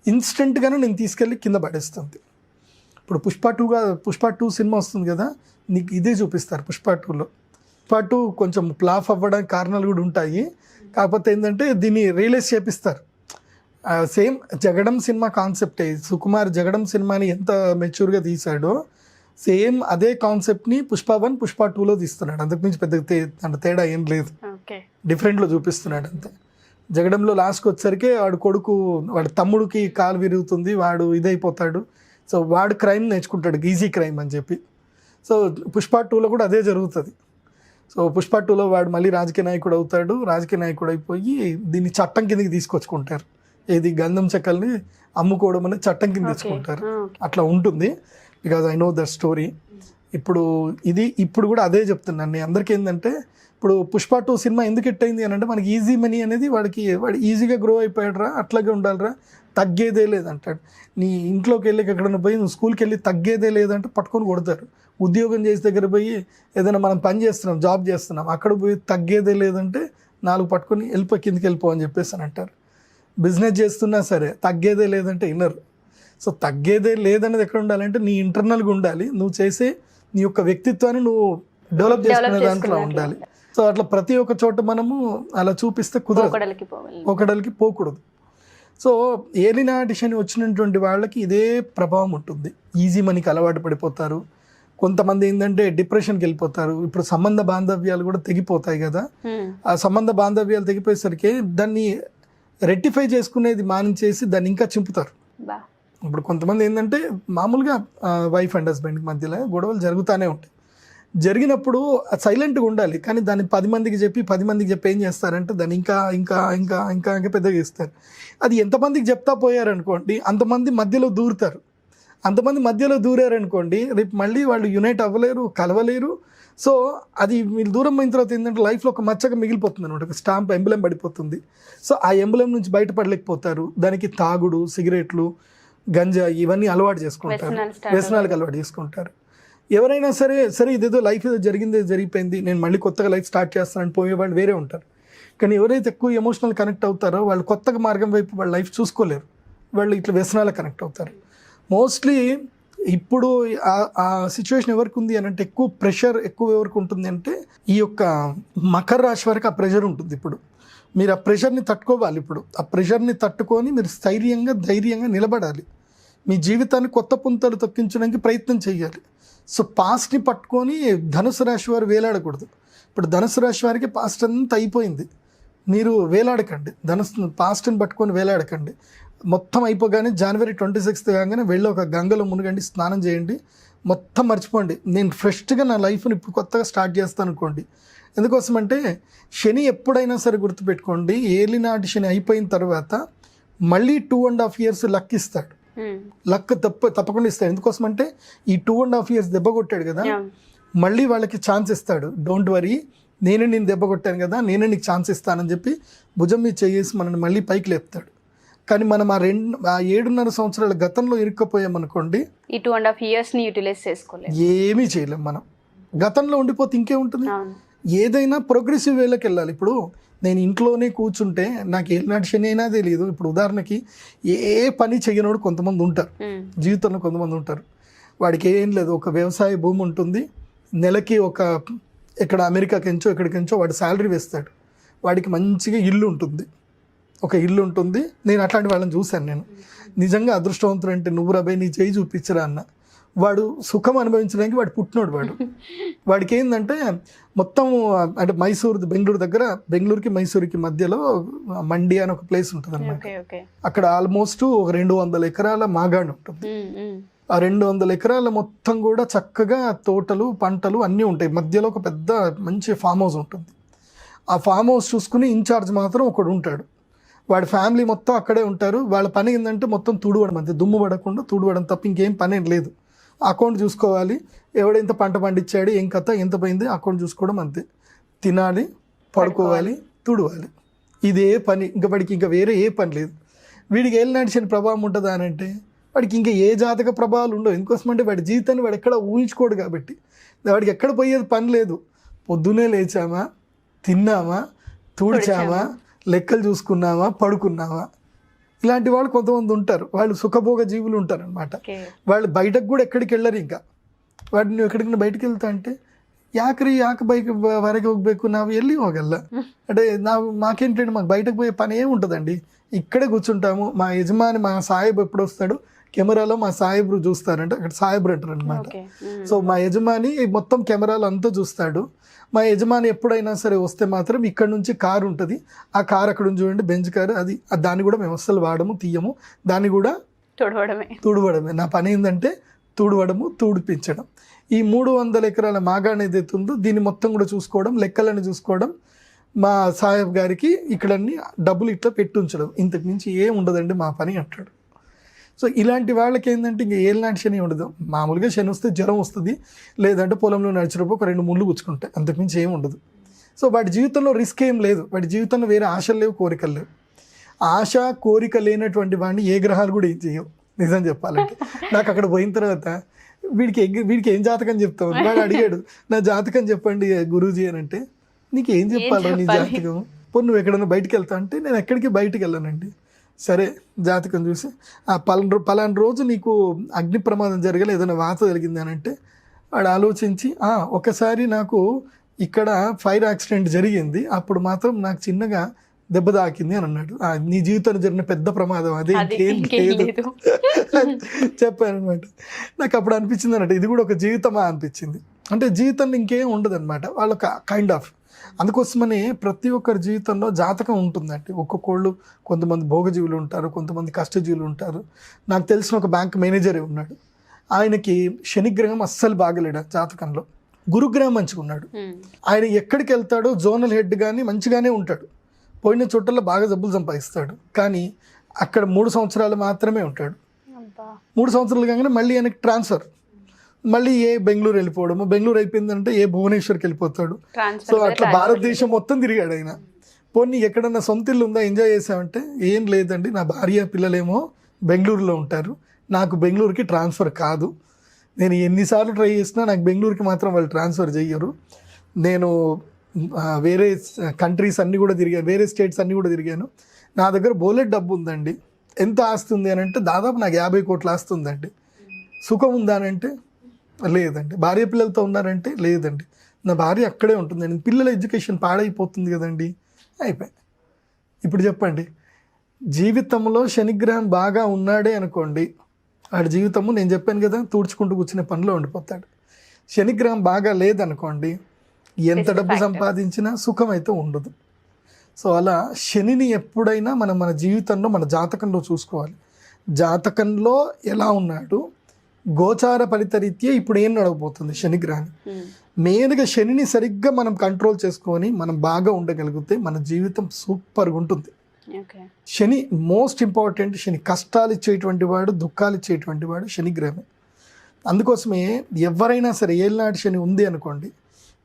ఇన్స్టెంట్గానే నేను తీసుకెళ్ళి కింద పడేస్తుంది. ఇప్పుడు పుష్ప 2 సినిమా వస్తుంది కదా, నీకు ఇదే చూపిస్తారు పుష్ప 2లో. పుష్ప 2 కొంచెం ఫ్లాప్ అవ్వడానికి కారణాలు కూడా ఉంటాయి, కాకపోతే ఏంటంటే దీన్ని రియలైజ్ చేపిస్తారు. సేమ్ జగడం సినిమా కాన్సెప్టే, సుకుమార్ జగడం సినిమాని ఎంత మెచ్యూర్గా తీశాడో సేమ్ అదే కాన్సెప్ట్ని పుష్ప 1 పుష్ప 2లో తీస్తున్నాడు. అంతకుమించి పెద్ద తేడా ఏం లేదు, డిఫరెంట్లో చూపిస్తున్నాడు అంతే. జగడంలో లాస్ట్కి వచ్చేసరికి వాడి తమ్ముడికి కాలు విరుగుతుంది, వాడు ఇదైపోతాడు. సో వాడు క్రైమ్ నేర్చుకుంటాడు, ఈజీ క్రైమ్ అని చెప్పి. సో పుష్ప 2లో కూడా అదే జరుగుతుంది. సో పుష్ప 2లో వాడు మళ్ళీ రాజకీయ నాయకుడు అవుతాడు, రాజకీయ నాయకుడు అయిపోయి దీన్ని చట్టం కిందకి తీసుకొచ్చుకుంటారు. ఏది గంధం చెక్కల్ని అమ్ముకోవడం అనేది చట్టం కింద తెచ్చుకుంటారు. అట్లా ఉంటుంది, because I know the story. ఇప్పుడు కూడా అదే చెప్తున్నాను నేను అందరికీ. ఏంటంటే ఇప్పుడు పుష్ప 2 సినిమా ఎందుకు హిట్ అయింది అని అంటే మనకి ఈజీ మనీ అనేది వాడు ఈజీగా గ్రో అయిపోయాడు రా, అట్లాగే ఉండాలిరా, తగ్గేదే లేదంటాడు. నీ ఇంట్లోకి వెళ్ళి ఎక్కడైనా పోయి నువ్వు స్కూల్కి వెళ్ళి తగ్గేదే లేదంటే పట్టుకొని కొడతారు. ఉద్యోగం చేసే దగ్గర పోయి ఏదైనా మనం పని చేస్తున్నాం, జాబ్ చేస్తున్నాం, అక్కడ పోయి తగ్గేదే లేదంటే 4 పట్టుకొని కిందకి వెళ్ళిపో అని చెప్పేసి అని అంటారు. బిజినెస్ చేస్తున్నా సరే తగ్గేదే లేదంటే వినరు. సో తగ్గేదే లేదనేది ఎక్కడ ఉండాలంటే నీ ఇంటర్నల్గా ఉండాలి, నువ్వు చేసే నీ యొక్క వ్యక్తిత్వాన్ని నువ్వు డెవలప్ చేసుకునే దాంట్లో ఉండాలి. సో అట్లా ప్రతి ఒక్క చోట మనము అలా చూపిస్తే కుదరదు, ఒకడలికి పోకూడదు. సో ఏలినాటి శని వచ్చినటువంటి వాళ్ళకి ఇదే ప్రభావం ఉంటుంది. ఈజీ మనీకి అలవాటు పడిపోతారు. కొంతమంది ఏంటంటే డిప్రెషన్కి వెళ్ళిపోతారు. ఇప్పుడు సంబంధ బాంధవ్యాలు కూడా తెగిపోతాయి కదా, ఆ సంబంధ బాంధవ్యాలు తెగిపోయేసరికి దాన్ని రెక్టిఫై చేసుకునేది మానించేసి దాన్ని ఇంకా చింపుతారు. ఇప్పుడు కొంతమంది ఏంటంటే మామూలుగా వైఫ్ అండ్ హస్బెండ్కి మధ్యలో గొడవలు జరుగుతూనే ఉంటాయి. జరిగినప్పుడు సైలెంట్గా ఉండాలి, కానీ దాన్ని 10 మందికి చెప్పి ఏం చేస్తారంటే దాన్ని ఇంకా ఇంకా ఇంకా ఇంకా ఇంకా పెద్దగా ఇస్తారు. అది ఎంతమందికి చెప్తా పోయారనుకోండి అంతమంది మధ్యలో దూరుతారు. అంతమంది మధ్యలో దూరారనుకోండి రేపు మళ్ళీ వాళ్ళు యునైట్ అవ్వలేరు, కలవలేరు. సో అది మీరు దూరం అయిన తర్వాత ఏంటంటే లైఫ్లో ఒక మచ్చగా మిగిలిపోతుంది అనమాట, ఒక స్టాంప్ ఎంబ్లెం పడిపోతుంది. సో ఆ ఎంబ్లెం నుంచి బయటపడలేకపోతారు. దానికి తాగుడు, సిగరెట్లు, గంజా ఇవన్నీ అలవాటు చేసుకుంటారు, వ్యసనాలకు అలవాటు చేసుకుంటారు. ఎవరైనా సరే ఇదేదో లైఫ్ ఏదో జరిగిపోయింది, నేను మళ్ళీ కొత్తగా లైఫ్ స్టార్ట్ చేస్తానని పోయేవాళ్ళు వేరే ఉంటారు. కానీ ఎవరైతే ఎక్కువ ఎమోషనల్ కనెక్ట్ అవుతారో వాళ్ళు కొత్తగా మార్గం వైపు వాళ్ళ లైఫ్ చూసుకోలేరు, వాళ్ళు ఇట్లా వ్యసనాలకు కనెక్ట్ అవుతారు. మోస్ట్లీ ఇప్పుడు ఆ సిచ్యువేషన్ ఎవరికి ఉంది అని అంటే ఎక్కువ ప్రెషర్ ఎవరికి ఉంటుంది అంటే ఈ యొక్క మకర రాశి వరకు ఆ ప్రెషర్ ఉంటుంది. ఇప్పుడు మీరు ఆ ప్రెషర్ని తట్టుకోవాలి. ఇప్పుడు ఆ ప్రెషర్ని తట్టుకొని మీరు ధైర్యంగా నిలబడాలి. మీ జీవితాన్ని కొత్త పుంతలు తొక్కించడానికి ప్రయత్నం చేయాలి. సో పాస్ట్ని పట్టుకొని ధనుసు రాశి వారు వేలాడకూడదు. ఇప్పుడు ధనుసు రాశి వారికి పాస్ట్ అంతా అయిపోయింది, మీరు వేలాడకండి. పాస్ట్ని పట్టుకొని వేలాడకండి. మొత్తం అయిపోగానే January 26 కాగానే వెళ్ళి ఒక గంగలో మునగండి, స్నానం చేయండి, మొత్తం మర్చిపోండి. నేను ఫ్రెష్గా నా లైఫ్ని ఇప్పుడు కొత్తగా స్టార్ట్ చేస్తాను అనుకోండి. ఎందుకోసమంటే శని ఎప్పుడైనా సరే గుర్తుపెట్టుకోండి, ఏలినాటి శని అయిపోయిన తర్వాత మళ్ళీ 2.5 years లక్ ఇస్తాడు. లక్ తప్పకుండా ఇస్తాడు. ఎందుకోసమంటే ఈ 2.5 years దెబ్బ కొట్టాడు కదా, మళ్ళీ వాళ్ళకి ఛాన్స్ ఇస్తాడు. డోంట్ వరీ, నేను దెబ్బ కొట్టాను కదా, నేనే నీకు ఛాన్స్ ఇస్తానని చెప్పి భుజం మీద చేసి మనల్ని మళ్ళీ పైకి లేపుతాడు. కానీ మనం ఆ 7.5 సంవత్సరాల గతంలో ఇరుక్కపోయామనుకోండి, ఈ 2.5 years యూటిలైజ్ చేసుకోలేదు, ఏమీ చేయలేం. మనం గతంలో ఉండిపోతే ఇంకేముంటుంది. ఏదైనా ప్రోగ్రెసివ్ వేలోకి వెళ్ళాలి. ఇప్పుడు నేను ఇంట్లోనే కూర్చుంటే నాకు ఏనాటి శని అయినా తెలియదు. ఇప్పుడు ఉదాహరణకి ఏ పని చేయనోడు కొంతమంది ఉంటారు, జీవితంలో కొంతమంది ఉంటారు. వాడికి ఏం లేదు, ఒక వ్యవసాయ భూమి ఉంటుంది, నెలకి ఎక్కడ అమెరికాకెంచో ఎక్కడికెంచో వాడు శాలరీ వేస్తాడు, వాడికి మంచిగా ఇల్లు ఉంటుంది, ఒక ఇల్లు ఉంటుంది. నేను అట్లాంటి వాళ్ళని చూశాను. నేను నిజంగా అదృష్టవంతుడు అంటే నువ్వు రాబోయే నీ చేయి చూపించరా అన్న. వాడు సుఖం అనుభవించడానికి వాడు పుట్టినోడు. వాడికి ఏంటంటే మొత్తం అంటే బెంగళూరుకి మైసూరుకి మధ్యలో మండి అని ఒక ప్లేస్ ఉంటుంది అన్నమాట. అక్కడ ఆల్మోస్ట్ 200 ఎకరాల మాగాణి ఉంటుంది. ఆ 200 ఎకరాల మొత్తం కూడా చక్కగా తోటలు, పంటలు అన్నీ ఉంటాయి. మధ్యలో ఒక పెద్ద మంచి ఫామ్ హౌస్ ఉంటుంది. ఆ ఫామ్ హౌస్ చూసుకుని ఇన్ఛార్జ్ మాత్రం ఒకడు ఉంటాడు. వాడి ఫ్యామిలీ మొత్తం అక్కడే ఉంటారు. వాళ్ళ పని ఏంటంటే మొత్తం తుడవడం, అంతే, దుమ్ము పడకుండా తుడవడం తప్ప ఇంకేం పని ఏం లేదు. అకౌంట్ చూసుకోవాలి, ఎవడెంత పంట పండించాడు, ఏం కథ, ఎంత పోయింది, అకౌంట్ చూసుకోవడం అంతే. తినాలి, పడుకోవాలి, తుడవాలి, ఇదే పని. ఇంకా వాడికి ఇంకా వేరే ఏ పని లేదు. వీడికి ఏలినాటి శని ప్రభావం ఉంటుందా అని అంటే వాడికి ఇంకా ఏ జాతక ప్రభావాలు ఉండవు. ఎందుకోసం అంటే వాడి జీవితాన్ని వాడు ఎక్కడ ఊహించుకోడు కాబట్టి వాడికి ఎక్కడ పోయేది పని లేదు. పొద్దునే లేచామా, తిన్నామా, తుడిచామా, లెక్కలు చూసుకున్నామా, పడుకున్నామా, ఇలాంటి వాళ్ళు కొంతమంది ఉంటారు. వాళ్ళు సుఖభోగ జీవులు ఉంటారు అనమాట. వాళ్ళు బయటకు కూడా ఎక్కడికి వెళ్ళరు. ఇంకా వాడిని నువ్వు ఎక్కడికైనా ಬಯಟಿಗೆ వెళ్తా అంటే ಯಾಕೆ ಬೈಕ್ ಹೊರಗೆ ಹೋಗ್ಬೇಕು, ನಾವು ಎಲ್ಲಿ ಹೋಗಲ್ಲ అంటే మాకేంటంటే మాకు బయటకు పోయే పని ఏమి ఉంటుందండి, ఇక్కడే కూర్చుంటాము. మా యజమాని, మా సాహెబ్ ఎప్పుడు వస్తాడు, కెమెరాలో మా సాహెబ్రు చూస్తారంటే, అక్కడ సాహెబ్రు అంటారు అనమాట. సో మా యజమాని మొత్తం కెమెరాలో అంతా చూస్తాడు. మా యజమాని ఎప్పుడైనా సరే వస్తే మాత్రం ఇక్కడ నుంచి కారు ఉంటుంది, ఆ కారు అక్కడ నుంచి చూడండి, బెంచ్ కారు, అది దాన్ని కూడా మేము అస్సలు వాడము, తీయము, దాన్ని కూడా తుడవడమే. నా పని ఏంటంటే తుడవడము, తుడిపించడం. ఈ 300 ఎకరాల మాగాణి ఏదైతే ఉందో దీన్ని మొత్తం కూడా చూసుకోవడం, లెక్కలను చూసుకోవడం, మా సాహెబ్ గారికి ఇక్కడన్నీ డబ్బులు ఇట్లా పెట్టి ఉంచడం, ఇంతకు మించి ఏం ఉండదండి మా పని అంటాడు. సో ఇలాంటి వాళ్ళకి ఏంటంటే ఇంక ఏలినాటి శని ఉండదు. మామూలుగా శని వస్తే జ్వరం వస్తుంది, లేదంటే పొలంలో నడిచినప్పుడు ఒక 2 ముళ్ళు గుచ్చుకుంటాయి, అంతకుమించి ఏం ఉండదు. సో వాడి జీవితంలో రిస్క్ ఏం లేదు, వాడి జీవితంలో వేరే ఆశలు లేవు, కోరికలు లేవు. ఆశ కోరిక లేనటువంటి వాడిని ఏ గ్రహాలు కూడా ఏం చేయవు. నిజం చెప్పాలంటే నాకు అక్కడ పోయిన తర్వాత వీడికి ఏం జాతకం చెప్తావు, వాడు అడిగాడు, నా జాతకం చెప్పండి గురూజీ అని అంటే, నీకు ఏం చెప్పాలరా నీ జాతకం, పోనీ నువ్వు ఎక్కడన్నా బయటికి వెళ్తావు అంటే, నేను ఎక్కడికి బయటికి వెళ్ళానండి. సరే జాతకం చూసి పలానా రోజు నీకు అగ్ని ప్రమాదం జరగలే, ఏదైనా వాత జరిగింది అని అంటే, వాడు ఆలోచించి ఒకసారి నాకు ఇక్కడ ఫైర్ యాక్సిడెంట్ జరిగింది, అప్పుడు మాత్రం నాకు చిన్నగా దెబ్బ తాకింది అని అన్నాడు. నీ జీవితంలో జరిగిన పెద్ద ప్రమాదం అదే, ఇంకేం లేదు చెప్పానమాట. నాకు అప్పుడు అనిపించింది అన్నట్టు, ఇది కూడా ఒక జీవితమా అనిపించింది. అంటే జీవితంలో ఇంకేం ఉండదు అనమాట వాళ్ళకి కైండ్ ఆఫ్. అందుకోసమని ప్రతి ఒక్కరి జీవితంలో జాతకం ఉంటుందండి. ఒక్కొక్కళ్ళు, కొంతమంది భోగజీవులు ఉంటారు, కొంతమంది కష్టజీవులు ఉంటారు. నాకు తెలిసిన ఒక బ్యాంక్ మేనేజరే ఉన్నాడు, ఆయనకి శనిగ్రహం అస్సలు బాగలేడు జాతకంలో, గురుగ్రహం మంచిగా ఉన్నాడు. ఆయన ఎక్కడికి వెళ్తాడో జోనల్ హెడ్ కానీ మంచిగానే ఉంటాడు, పోయిన చోట్ల బాగా డబ్బులు సంపాదిస్తాడు, కానీ అక్కడ 3 సంవత్సరాలు మాత్రమే ఉంటాడు. 3 సంవత్సరాలు కాగానే మళ్ళీ ఆయనకి ట్రాన్స్ఫర్, మళ్ళీ బెంగళూరు వెళ్ళిపోవడము, బెంగళూరు అయిపోయిందంటే భువనేశ్వర్కి వెళ్ళిపోతాడు. సో అట్లా భారతదేశం మొత్తం తిరిగాడు ఆయన. పోనీ ఎక్కడన్నా సొంత ఇల్లు ఉందా, ఎంజాయ్ చేసామంటే ఏం లేదండి, నా భార్య పిల్లలేమో బెంగళూరులో ఉంటారు, నాకు బెంగళూరుకి ట్రాన్స్ఫర్ కాదు, నేను ఎన్నిసార్లు ట్రై చేసినా నాకు బెంగళూరుకి మాత్రం వాళ్ళు ట్రాన్స్ఫర్ చెయ్యరు, నేను వేరే కంట్రీస్ అన్నీ కూడా తిరిగాను, వేరే స్టేట్స్ అన్నీ కూడా తిరిగాను, నా దగ్గర బోలెట్ డబ్బు ఉందండి, ఎంత ఆస్తి ఉంది అని అంటే దాదాపు నాకు 50 కోట్ల ఆస్తి ఉందండి, సుఖం ఉందా అని అంటే లేదండి, భార్య పిల్లలతో ఉన్నారంటే లేదండి, నా భార్య అక్కడే ఉంటుందండి, పిల్లల ఎడ్యుకేషన్ పాడైపోతుంది కదండి, అయిపోయి. ఇప్పుడు చెప్పండి, జీవితంలో శనిగ్రహం బాగా ఉన్నాడే అనుకోండి, వాడి జీవితము నేను చెప్పాను కదా తుడుచుకుంటూ కూర్చునే పనిలో ఉండిపోతాడు. శనిగ్రహం బాగా లేదనుకోండి, ఎంత డబ్బు సంపాదించినా సుఖం అయితే ఉండదు. సో అలా శనిని ఎప్పుడైనా మనం మన జీవితంలో, మన జాతకంలో చూసుకోవాలి. జాతకంలో ఎలా ఉన్నాడు, గోచార ఫలితరీత్యా ఇప్పుడు ఏం నడవబోతుంది శనిగ్రహాన్ని, మెయిన్గా శనిని సరిగ్గా మనం కంట్రోల్ చేసుకొని మనం బాగా ఉండగలిగితే మన జీవితం సూపర్గా ఉంటుంది. శని మోస్ట్ ఇంపార్టెంట్. శని కష్టాలు ఇచ్చేటువంటి వాడు, దుఃఖాలు ఇచ్చేటువంటి వాడు శనిగ్రహమే. అందుకోసమే ఎవరైనా సరే ఏలినాటి శని ఉంది అనుకోండి,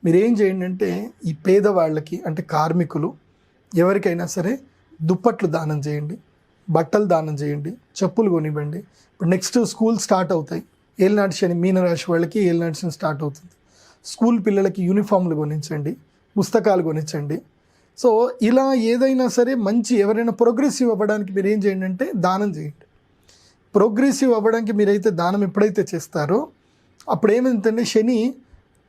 మీరేం చేయండి అంటే ఈ పేదవాళ్ళకి, అంటే కార్మికులు ఎవరికైనా సరే దుప్పట్లు దానం చేయండి, బట్టలు దానం చేయండి, చెప్పులు కొనివ్వండి. ఇప్పుడు నెక్స్ట్ స్కూల్ స్టార్ట్ అవుతాయి, ఏలినాటి శని మీనరాశి వాళ్ళకి ఏలినాటి శని స్టార్ట్ అవుతుంది. స్కూల్ పిల్లలకి యూనిఫామ్లు కొనించండి, పుస్తకాలు కొనించండి. సో ఇలా ఏదైనా సరే మంచి, ఎవరైనా ప్రోగ్రెసివ్ అవ్వడానికి మీరు ఏం చేయండి అంటే దానం చేయండి. ప్రోగ్రెసివ్ అవ్వడానికి మీరైతే దానం ఎప్పుడైతే చేస్తారో అప్పుడు ఏమైందంటే శని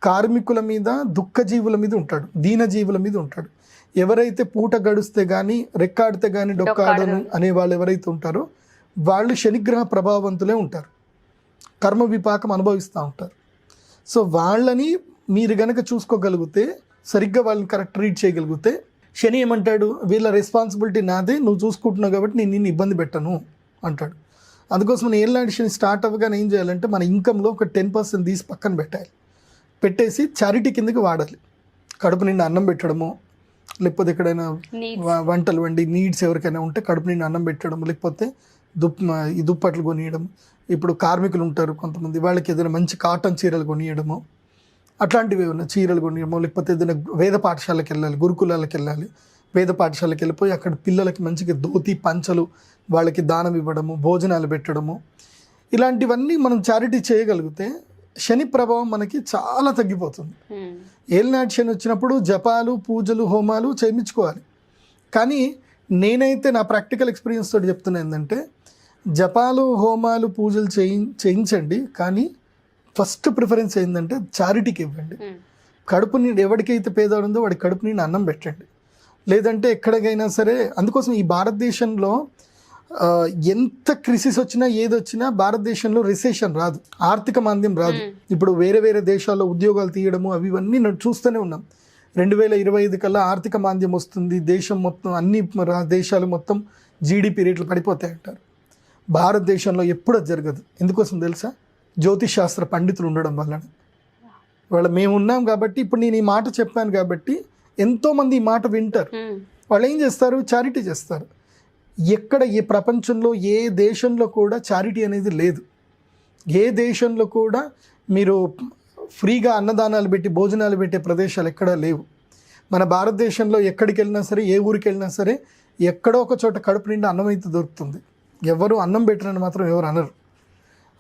కార్మికుల మీద, దుఃఖజీవుల మీద ఉంటాడు, దీనజీవుల మీద ఉంటాడు. ఎవరైతే పూట గడిస్తే కానీ, రెక్కాడితే కానీ డొక్కాడను అనే వాళ్ళు ఎవరైతే ఉంటారో వాళ్ళు శనిగ్రహ ప్రభావవంతులే ఉంటారు, కర్మ విపాకం అనుభవిస్తూ ఉంటారు. సో వాళ్ళని మీరు గనక చూసుకోగలిగితే, సరిగ్గా వాళ్ళని కరెక్ట్ ట్రీట్ చేయగలిగితే, శని ఏమంటాడు, వీళ్ళ రెస్పాన్సిబిలిటీ నాదే, నువ్వు చూసుకుంటున్నావు కాబట్టి నేను నిన్ను ఇబ్బంది పెట్టను అంటాడు. అందుకోసం నేను ఏలినాటి శని స్టార్ట్ అవ్వగానే ఏం చేయాలంటే మన ఇన్కంలో ఒక 10% తీసి పక్కన పెట్టాలి, పెట్టేసి చారిటీ కిందకి వాడాలి. కడుపు నిండా అన్నం పెట్టడము, లేకపోతే ఎక్కడైనా Needs. వంటలు వండి నీడ్స్ ఎవరికైనా ఉంటే కడుపు నిండా అన్నం పెట్టడం, లేకపోతే ఈ దుప్పట్లు కొనియడం. ఇప్పుడు కార్మికులు ఉంటారు కొంతమంది, వాళ్ళకి ఏదైనా మంచి కాటన్ చీరలు కొనియడము, అట్లాంటివి ఏమైనా చీరలు కొనియడము, లేకపోతే ఏదైనా వేద పాఠశాలకు వెళ్ళాలి, గురుకులాలకు వెళ్ళాలి, వేద పాఠశాలకు వెళ్ళిపోయి అక్కడ పిల్లలకి మంచిగా ధోతి పంచలు వాళ్ళకి దానం ఇవ్వడము, భోజనాలు పెట్టడము, ఇలాంటివన్నీ మనం చారిటీ చేయగలిగితే శని ప్రభావం మనకి చాలా తగ్గిపోతుంది. ఏలినాటి శని వచ్చినప్పుడు జపాలు, పూజలు, హోమాలు చేయించుకోవాలి. కానీ నేనైతే నా ప్రాక్టికల్ ఎక్స్పీరియన్స్ తోటి చెప్తున్నా ఏంటంటే, జపాలు, హోమాలు, పూజలు చేయించండి, కానీ ఫస్ట్ ప్రిఫరెన్స్ ఏంటంటే చారిటీకి ఇవ్వండి. కడుపు నిండి ఎవరికైతే పేదవాడు ఉందో వాడి కడుపు నిండి అన్నం పెట్టండి. లేదంటే ఎక్కడికైనా సరే, అందుకోసం ఈ భారతదేశంలో ఎంత క్రిసిస్ వచ్చినా ఏదొచ్చినా భారతదేశంలో రిసెషన్ రాదు, ఆర్థిక మాంద్యం రాదు. ఇప్పుడు వేరే వేరే దేశాల్లో ఉద్యోగాలు తీయడము అవి ఇవన్నీ చూస్తూనే ఉన్నాం. 2025 కల్లా ఆర్థిక మాంద్యం వస్తుంది, దేశం మొత్తం అన్ని దేశాలు మొత్తం జీడిపి రేట్లు పడిపోతాయి అంటారు. భారతదేశంలో ఎప్పుడు అది జరగదు. ఎందుకోసం తెలుసా? జ్యోతిష్ శాస్త్ర పండితులు ఉండడం వలన. మేము ఉన్నాం కాబట్టి, ఇప్పుడు నేను ఈ మాట చెప్పాను కాబట్టి ఎంతోమంది ఈ మాట వింటారు. వాళ్ళు ఏం చేస్తారు? చారిటీ చేస్తారు. ఎక్కడ ఈ ప్రపంచంలో ఏ దేశంలో కూడా చారిటీ అనేది లేదు. ఏ దేశంలో కూడా మీరు ఫ్రీగా అన్నదానాలు పెట్టి భోజనాలు పెట్టే ప్రదేశాలు ఎక్కడా లేవు. మన భారతదేశంలో ఎక్కడికి వెళ్ళినా సరే, ఏ ఊరికి వెళ్ళినా సరే, ఎక్కడో ఒక చోట కడుపు నిండా అన్నం అయితే దొరుకుతుంది. ఎవరు అన్నం పెట్టరని మాత్రం ఎవరు అనరు.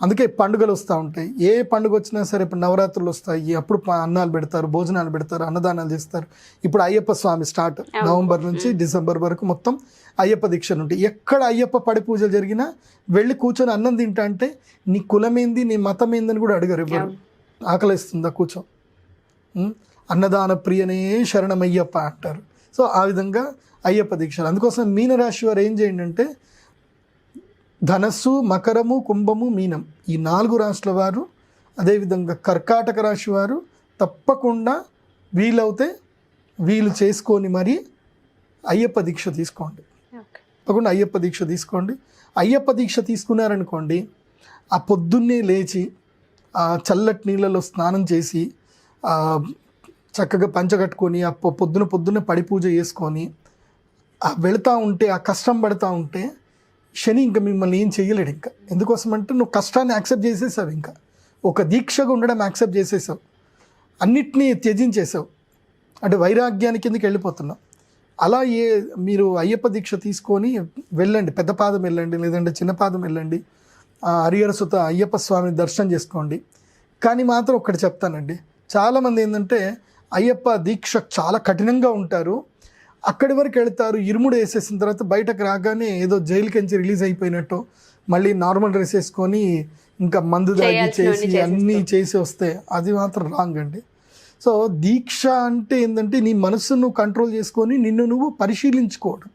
అందుకే పండుగలు వస్తూ ఉంటాయి. ఏ పండుగ వచ్చినా సరే, ఇప్పుడు నవరాత్రులు వస్తాయి, అప్పుడు అన్నాలు పెడతారు, భోజనాలు పెడతారు, అన్నదానాలు చేస్తారు. ఇప్పుడు అయ్యప్ప స్వామి స్టార్ట్, నవంబర్ నుంచి డిసెంబర్ వరకు మొత్తం అయ్యప్ప దీక్షలు ఉంటాయి. ఎక్కడ అయ్యప్ప పడి పూజలు జరిగినా వెళ్ళి కూర్చొని అన్నం తింటా అంటే నీ కులమేంది, నీ మతం ఏందని కూడా అడగరు ఎవరు. ఆకలిస్తుందా కూర్చో, అన్నదాన ప్రియనే శరణమయ్యప్ప అంటారు. సో ఆ విధంగా అయ్యప్ప దీక్షలు. అందుకోసం మీనరాశి వారు ఏం చేయండి అంటే, ధనస్సు, మకరము, కుంభము, మీనం ఈ 4 రాశుల వారు, అదేవిధంగా కర్కాటక రాశి వారు తప్పకుండా వీలవుతే వీలు చేసుకొని మరి అయ్యప్ప దీక్ష తీసుకోండి. తప్పకుండా అయ్యప్ప దీక్ష తీసుకోండి. అయ్యప్ప దీక్ష తీసుకున్నారనుకోండి, ఆ పొద్దున్నే లేచి ఆ చల్లటి నీళ్ళలో స్నానం చేసి చక్కగా పంచగట్టుకొని ఆ పొద్దున పడి పూజ చేసుకొని వెళుతూ ఉంటే, ఆ కష్టం పడుతూ ఉంటే శని ఇంకా మిమ్మల్ని ఏం చేయలేడు. ఇంకా ఎందుకోసం అంటే నువ్వు కష్టాన్ని యాక్సెప్ట్ చేసేసావు, ఇంకా ఒక దీక్షగా ఉండడం యాక్సెప్ట్ చేసేసావు, అన్నిటినీ త్యజించేసావు, అంటే వైరాగ్యానికి కిందకి వెళ్ళిపోతున్నావు. అలా మీరు అయ్యప్ప దీక్ష తీసుకొని వెళ్ళండి, పెద్ద పాదం వెళ్ళండి, లేదంటే చిన్న పాదం వెళ్ళండి, హరిహర సుత అయ్యప్ప స్వామిని దర్శనం చేసుకోండి. కానీ మాత్రం ఒకటి చెప్తానండి, చాలామంది ఏంటంటే అయ్యప్ప దీక్ష చాలా కఠినంగా ఉంటారు, అక్కడి వరకు వెళ్తారు, ఇరుముడు వేసేసిన తర్వాత బయటకు రాగానే ఏదో జైలుకించి రిలీజ్ అయిపోయినట్టు మళ్ళీ నార్మల్ డ్రెస్ వేసుకొని ఇంకా మందు దాగి చేసి అన్నీ చేసి వస్తే అది మాత్రం రాంగ్ అండి. సో దీక్ష అంటే ఏంటంటే నీ మనస్సును నువ్వు కంట్రోల్ చేసుకొని నిన్ను నువ్వు పరిశీలించుకోవడం.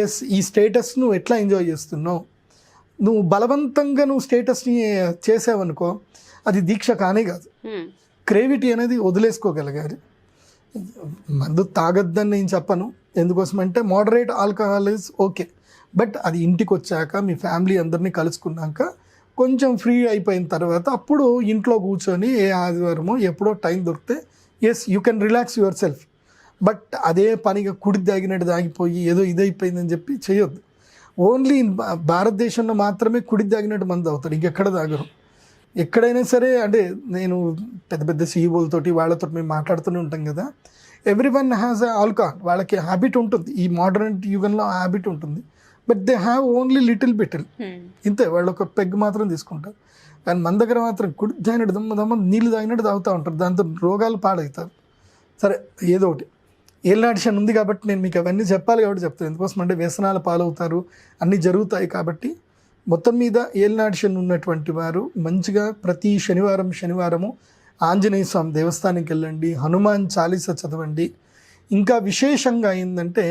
ఎస్, ఈ స్టేటస్ నువ్వు ఎట్లా ఎంజాయ్ చేస్తున్నావు. నువ్వు బలవంతంగా నువ్వు స్టేటస్ని చేసావనుకో అది దీక్ష కానే కాదు. క్రేవిటీ అనేది వదిలేసుకోగలిగారు. మందు తాగొద్దని నేను చెప్పను, ఎందుకోసమంటే moderate alcohol is okay, but అది ఇంటికి వచ్చాక మీ ఫ్యామిలీ అందరినీ కలుసుకున్నాక కొంచెం ఫ్రీ అయిపోయిన తర్వాత అప్పుడు ఇంట్లో కూర్చొని ఏ ఆదివారమో ఎప్పుడో టైం దొరికితే so you can relax yourself. But అదే పనిగా కుడి దాగినట్టు దాగిపోయి ఏదో ఇదైపోయిందని చెప్పి చేయొద్దు. ఓన్లీ భారతదేశంలో మాత్రమే కుడి దాగినట్టు మంది అవుతారు, ఇంకెక్కడ తాగరు. ఎక్కడైనా సరే, అంటే నేను పెద్ద పెద్ద సీఈఓలతోటి వాళ్ళతో మేము మాట్లాడుతూనే ఉంటాం కదా, ఎవ్రీ వన్ హ్యాస్ ఆల్కహాల్, వాళ్ళకి హ్యాబిట్ ఉంటుంది, ఈ మోడర్న్ యుగంలో హ్యాబిట్ ఉంటుంది, but they have only little bit, ఇంతే, వాళ్ళు ఒక పెగ్ మాత్రం తీసుకుంటారు. కానీ మన దగ్గర మాత్రం కుడి తాగినట్టు దమ్మ నీళ్ళు తాగినట్టు తాగుతూ ఉంటారు, దాంతో రోగాలు పాడవుతారు. సరే ఏదో ఒకటి, ఏలినాటి శని ఉంది కాబట్టి నేను మీకు అవన్నీ చెప్పాలి కాబట్టి చెప్తాను. ఎందుకోసం అంటే వ్యసనాల పాలవుతారు, అన్నీ జరుగుతాయి కాబట్టి. మొత్తం మీద ఏలినాటి శని ఉన్నటువంటి వారు మంచిగా ప్రతి శనివారము ఆంజనేయ స్వామి దేవస్థానానికి వెళ్ళండి, హనుమాన్ చాలీసా చదవండి. ఇంకా విశేషంగా ఏంటంటే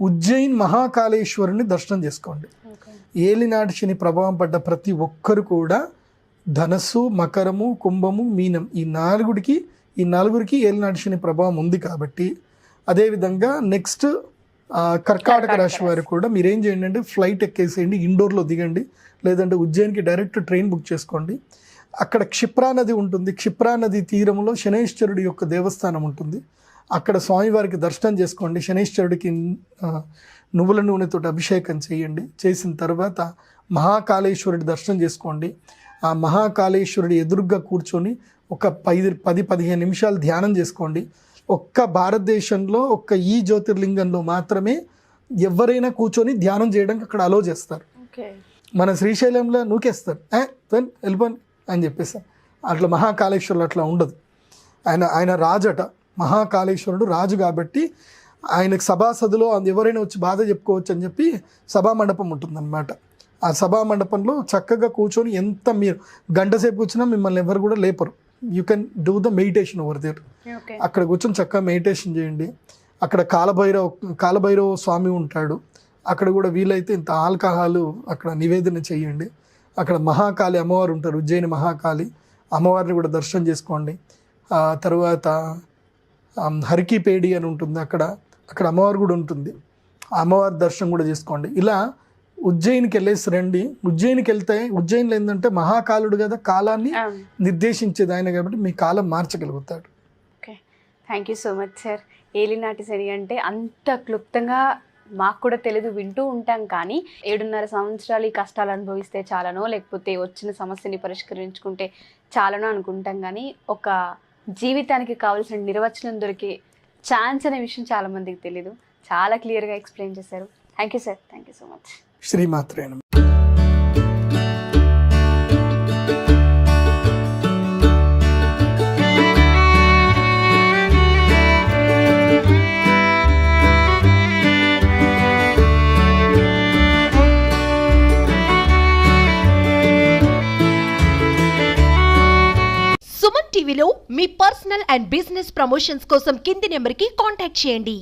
ఉజ్జయిన్ మహాకాళేశ్వరుని దర్శనం చేసుకోండి. ఏలినాటి శని ప్రభావం పడ్డ ప్రతి ఒక్కరు కూడా ధనస్సు, మకరము, కుంభము, మీనం ఈ నలుగురికి ఏలినాటి శని ప్రభావం ఉంది కాబట్టి. అదేవిధంగా నెక్స్ట్ కర్కాటక రాశి వారు కూడా మీరేం చేయండి అంటే ఫ్లైట్ ఎక్కేసేయండి, ఇండోర్లో దిగండి, లేదంటే ఉజ్జయిన్కి డైరెక్ట్ ట్రైన్ బుక్ చేసుకోండి. అక్కడ క్షిప్రా నది ఉంటుంది, క్షిప్రా నది తీరంలో శనేశ్వరుడి యొక్క దేవస్థానం ఉంటుంది. అక్కడ స్వామివారికి దర్శనం చేసుకోండి. శనీశ్వరుడికి నువ్వుల నూనెతో అభిషేకం చేయండి. చేసిన తర్వాత మహాకాళేశ్వరుడి దర్శనం చేసుకోండి. ఆ మహాకాళేశ్వరుడి ఎదురుగ్గా కూర్చొని ఒక 10-15 నిమిషాలు ధ్యానం చేసుకోండి. ఒక్క భారతదేశంలో ఒక్క ఈ జ్యోతిర్లింగంలో మాత్రమే ఎవరైనా కూర్చొని ధ్యానం చేయడానికి అక్కడ అలో చేస్తారు. మన శ్రీశైలంలో నూకేస్తారు, వెళ్ళిపోండి అని చెప్పేసి. అట్లా మహాకాళేశ్వరుడు అట్లా ఉండదు. ఆయన రాజట, మహాకాళేశ్వరుడు రాజు కాబట్టి ఆయనకు సభాసదులో ఎవరైనా వచ్చి బాధ చెప్పుకోవచ్చు అని చెప్పి సభా మండపం ఉంటుందన్నమాట. ఆ సభా మండపంలో చక్కగా కూర్చొని ఎంత మీరు గంట సేపు కూర్చున్నా మిమ్మల్ని ఎవరు కూడా లేపరు. You can do the meditation over there. అక్కడ కూర్చొని చక్కగా మెడిటేషన్ చేయండి. అక్కడ కాలభైరవ స్వామి ఉంటాడు. అక్కడ కూడా వీలైతే ఇంత ఆల్కహాలు అక్కడ నివేదన చేయండి. అక్కడ మహాకాళి అమ్మవారు ఉంటారు, ఉజ్జయిని మహాకాళి అమ్మవారిని కూడా దర్శనం చేసుకోండి. తర్వాత హరికిపేడి అని ఉంటుంది, అక్కడ అమ్మవారు కూడా ఉంటుంది. అమ్మవారి దర్శనం కూడా చేసుకోండి. ఇలా ఉజ్జయినికి వెళ్ళేసి రండి. ఉజ్జయినికి వెళ్తే ఉజ్జయినిలో ఏంటంటే మహాకాలుడు కదా, కాలాన్ని నిర్దేశించేది ఆయన కాబట్టి మీ కాలం మార్చగలుగుతాడు. Okay, thank you so much sir. ఏలినాటి శని అంటే అంత క్లుప్తంగా మాకు కూడా తెలీదు, వింటూ ఉంటాం. కానీ 7.5 సంవత్సరాలు ఈ కష్టాలు అనుభవిస్తే చాలనో, లేకపోతే వచ్చిన సమస్యని పరిష్కరించుకుంటే చాలనో అనుకుంటాం. కానీ ఒక జీవితానికి కావాల్సిన నిర్వచనం దొరికే ఛాన్స్ అనే విషయం చాలా మందికి తెలీదు. చాలా క్లియర్గా ఎక్స్ప్లెయిన్ చేశారు. Thank you sir, thank you so much. శ్రీమాత్రే నమః. సుమన్ టీవీలో మీ పర్సనల్ అండ్ బిజినెస్ ప్రమోషన్స్ కోసం కింది నెంబర్కి కాంటాక్ట్ చేయండి.